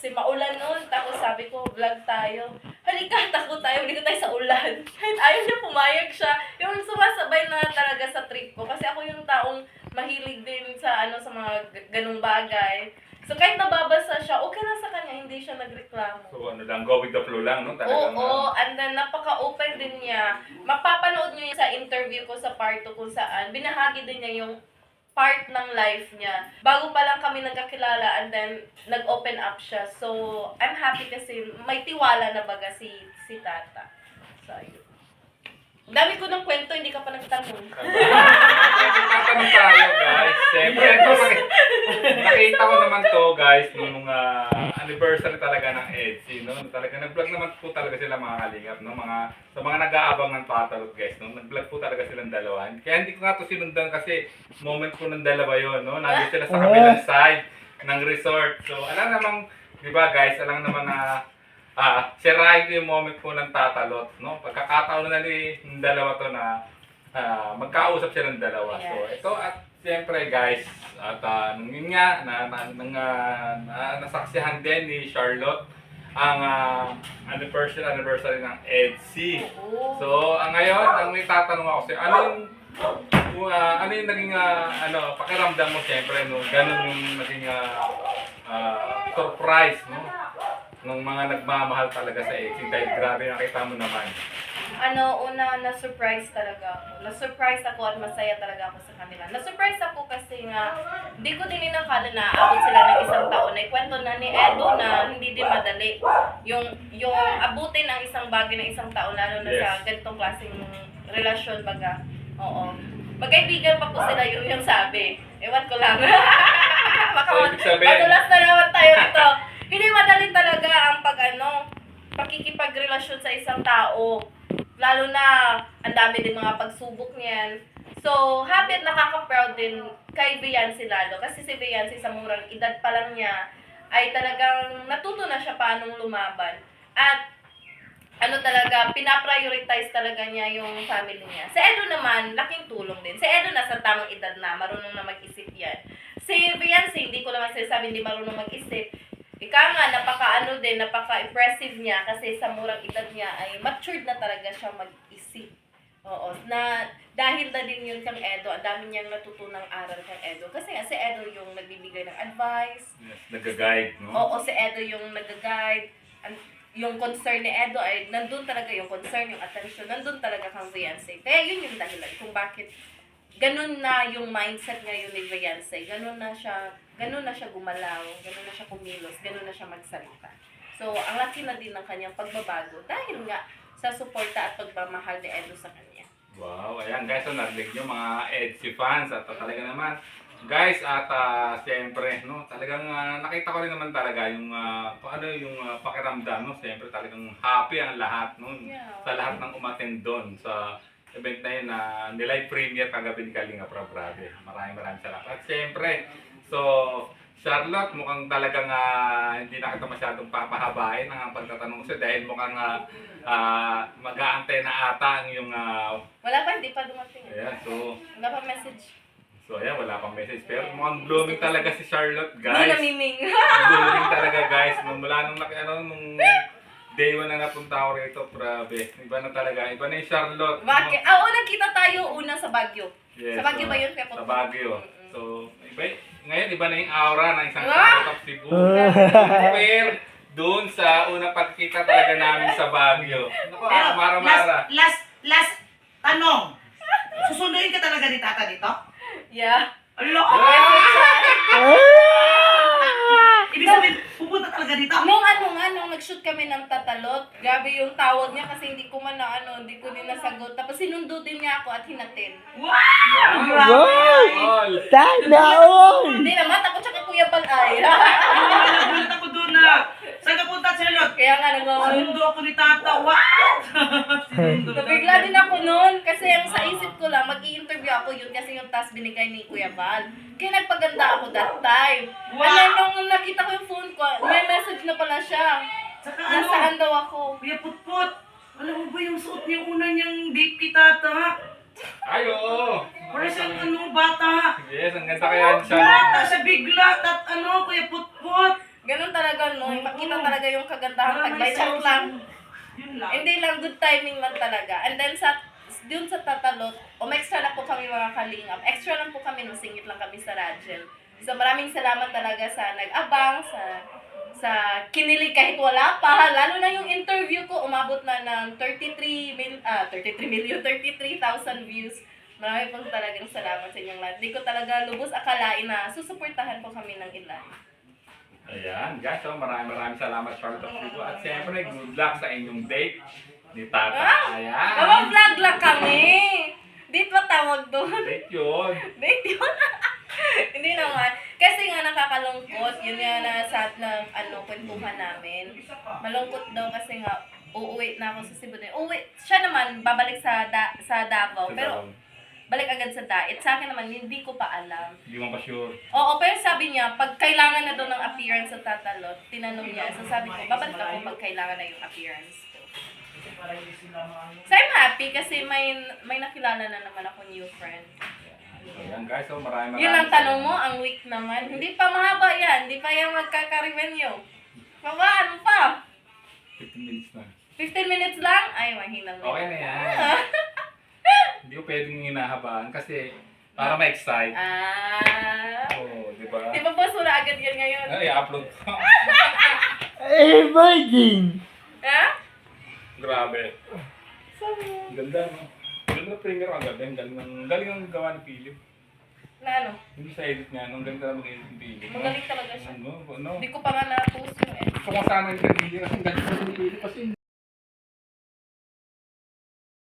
Kasi maulan noon, tapos sabi ko, vlog tayo. Halika, takbo tayo, halika tayo sa ulan. Kahit ayaw niya, pumayag siya. Yung sumasabay na talaga sa trip ko. Kasi ako yung taong mahilig din sa sa mga ganung bagay. So kahit nababasa siya, okay lang sa kanya, hindi siya nagreklamo. So ano lang, go with the flow lang, no? Talagang, Oo, and then napaka-open din niya. Mapapanood niyo yun sa interview ko sa part 2 kung saan binahagi din niya yung part ng life niya. Bago pa lang kami nagkakilala and then nag-open up siya. So, I'm happy kasi may tiwala na baga si Tata. So, ayun. Ang dami ko ng kwento, hindi ka pa nagtanong. Tatanong tayo, guys. Siyempre, ito, nakita ko naman to, guys, nung anniversary talaga ng EDSI, no? Talaga, nag-vlog naman po talaga sila mga kalingap, no? Sa mga nag-aabang ng Tatalot, guys, no? Nag-vlog po talaga silang dalawa. Kaya hindi ko nga to sinundan kasi moment po ng dalawa yon, no? Nandito sila sa kabilang side ng resort. So, alam namang, di ba, guys, alam naman na sirahin ko yung moment po ng Tatalot, no? Pagkakataon na ng dalawa to na magkausap sila ng dalawa. So, ito at siyempre guys, at yun nga, nasaksihan din ni Charlotte ang anniversary ng EDSI. So, ngayon, ang may tatanong ako sa'yo, ano yung naging pakiramdam mo siyempre, no? Ganun yung naging surprise, no? Nung mga nagmamahal talaga sa EDSI, dahil grabe nakita mo naman. Una, na-surprise talaga ako. Na-surprise ako at masaya talaga ako sa kanila. Na-surprise ako kasi nga, hindi ko din inakala na abot sila ng isang taon. Naikwento na ni Edo na hindi din madali. Yung abutin ang isang bagay ng isang taon, lalo na sa ganitong klaseng relasyon, baga. Oo. Magkaibigan pa po sila yung sabi. Ewan ko lang. Madulas na naman tayo nito. Hindi madali talaga ang pakikipagrelasyon sa isang tao. Lalo na, ang dami din mga pagsubok niyan. So, happy at nakaka-proud din kay Viancy lalo. Kasi si Viancy sa murang edad pa lang niya, ay talagang natuto na siya paanong lumaban. At, talaga, pinaprioritize talaga niya yung family niya. Si Edo naman, laking tulong din. Si Edo nasa tamang edad na, marunong na mag-isip yan. Si Viancy, hindi ko naman sinasabi hindi marunong mag-isip. Ika nga, napaka-impressive niya kasi sa murang edad niya ay matured na talaga siya mag-isip. Oo, na dahil na din yun kang Edo, ang dami niyang natutunang aral kang Edo. Kasi nga, si Edo yung nagbibigay ng advice. Yes, nag-guide, no? Oo, si Edo yung nag-guide. Yung concern ni Edo ay, nandun talaga yung concern, yung attention, nandun talaga kang Viancy. Kaya yun yung dahilan kung bakit ganun na yung mindset ngayon ni Viancy. Ganun na siya gumalaw, ganun na siya kumilos, ganun na siya magsalita. So, ang laki na din ng kanyang pagbabago dahil nga sa suporta at pagmamahal ni Edo sa kanya. Wow, ayan guys, so narinig nyo mga EDSI fans at talaga naman guys at siyempre no, talagang nakita ko rin naman talaga yung pakiramdam, no? Siyempre talagang happy ang lahat no, sa lahat ng umattend doon sa event na yun na nilive premiere kagabi ni Kalinga Prab. Grabe, maraming salamat. At siyempre, so Charlotte, mukhang talagang hindi na kita masyadong papahabain ang pagtatanong sa'yo dahil mukhang mag-aantay na ata ang yung Wala pa, hindi pa dumating. Ayan, so Wala pa message. So ayan, wala pang message. Pero mukhang blooming talaga si Charlotte, guys. Namiming. Blooming talaga, guys. Mula nung nung day 1 na napunta ako rito, grabe. Iba na talaga. Iba na yung Charlotte. Bakit? Nagkita tayo una sa Baguio. Yes, Sa Baguio ba yun? Sa Baguio. So, ngayon iba na yung aura ng isang Ah! Charlotte of Cebu. Compare doon sa unang pagkita talaga namin sa Baguio. Naku, Pero, mara-mara. last tanong. Susunduin ka talaga ni Tata dito? Yeah. Alo! Ibig sabihin, pupunta talaga dito? Nung nag-shoot kami ng Tatalot, grabe yung tawag niya kasi hindi ko hindi ko din nasagot. Tapos sinundo din niya ako at hinatid. Wow! All. Sana all! Hindi naman, takot siya kay Kuya Balay. Nagulat ako doon na. Saan ka punta, Charlotte? Kaya nga, Sinundo ako ni Tata. What? nabigla din ako noon kasi ang sa isip ko lang, mag-i-interview ako yun kasi yung task binigay ni Kuya Bal. Kaya nagpaganda ako that time. Wow! Nung nakita ko yung phone ko, may message na pala siya. Saka Nasaan daw ako? Kuya Putput, alam mo ba yung suot niya una niyang date kay Tata? Ay, oo. Para siyang bata. Yes, ang ganda kaya siya. Bata siya bigla, Kuya Putput. Ganun talaga, no? Ipakita talaga yung kagandahan pag may chat lang. Yun lang. Hindi lang, good timing lang talaga. And then dun sa Tatalot, extra na po kami mga kalingap. Extra lang po kami, nung singit lang kami sa Rachel. So maraming salamat talaga sa nag-abang, sa kinilig kahit wala pa. Lalo na yung interview ko, umabot na ng 33,000 views. Marami pong talagang salamat sa inyong lahat. Hindi ko talaga lubos akalain na susuportahan po kami ng ilan. Ayan, guys, so maraming salamat sa Tatalot. At siyempre, good luck sa inyong date ni Tata. Ah! Ayan. Mama-vlog lang kami! Date pa tawag doon. Date yun. Date yun. Hindi naman. Kasi nga nakakalungkot. Yun nga kwentuhan namin. Malungkot daw kasi nga uuwi na ako sa Cebu. Siya naman, babalik sa Davao. Pero balik agad sa Daet. Sa akin naman, hindi ko pa alam. Hindi mo pa sure. Oo, pero sabi niya, pag kailangan na daw ng appearance sa Tatalot, tinanong niya. So sabi ko, babalik ako pag kailangan na yung appearance ko. So I'm happy kasi may nakilala na naman ako new friend. Ayan guys, so maraming Yun ang tanong mo, ang week naman. Hindi pa mahaba yan. Hindi pa yan magkaka-revenue. Ano pa? 15 minutes na. 15 minutes lang? Ay, mahinang. Okay na yan. Hindi ko pwedeng hinahabaan kasi para ma-excite. Oo, di ba? Di ba basura agad yan ngayon? Ay, upload ko. Virgin! Ha? Grabe. Ganda, no? Ganda na premier ang gabi. Galing ang gawa ni Philip. Na ano? Hindi sa edit niya, nung galing talaga mag-edit ni Philip. Magaling talaga siya. Ano? Hindi ko pa nga na-post yun eh. Gusto ko sana yung kanili kasi ang galing sa ni Philip kasi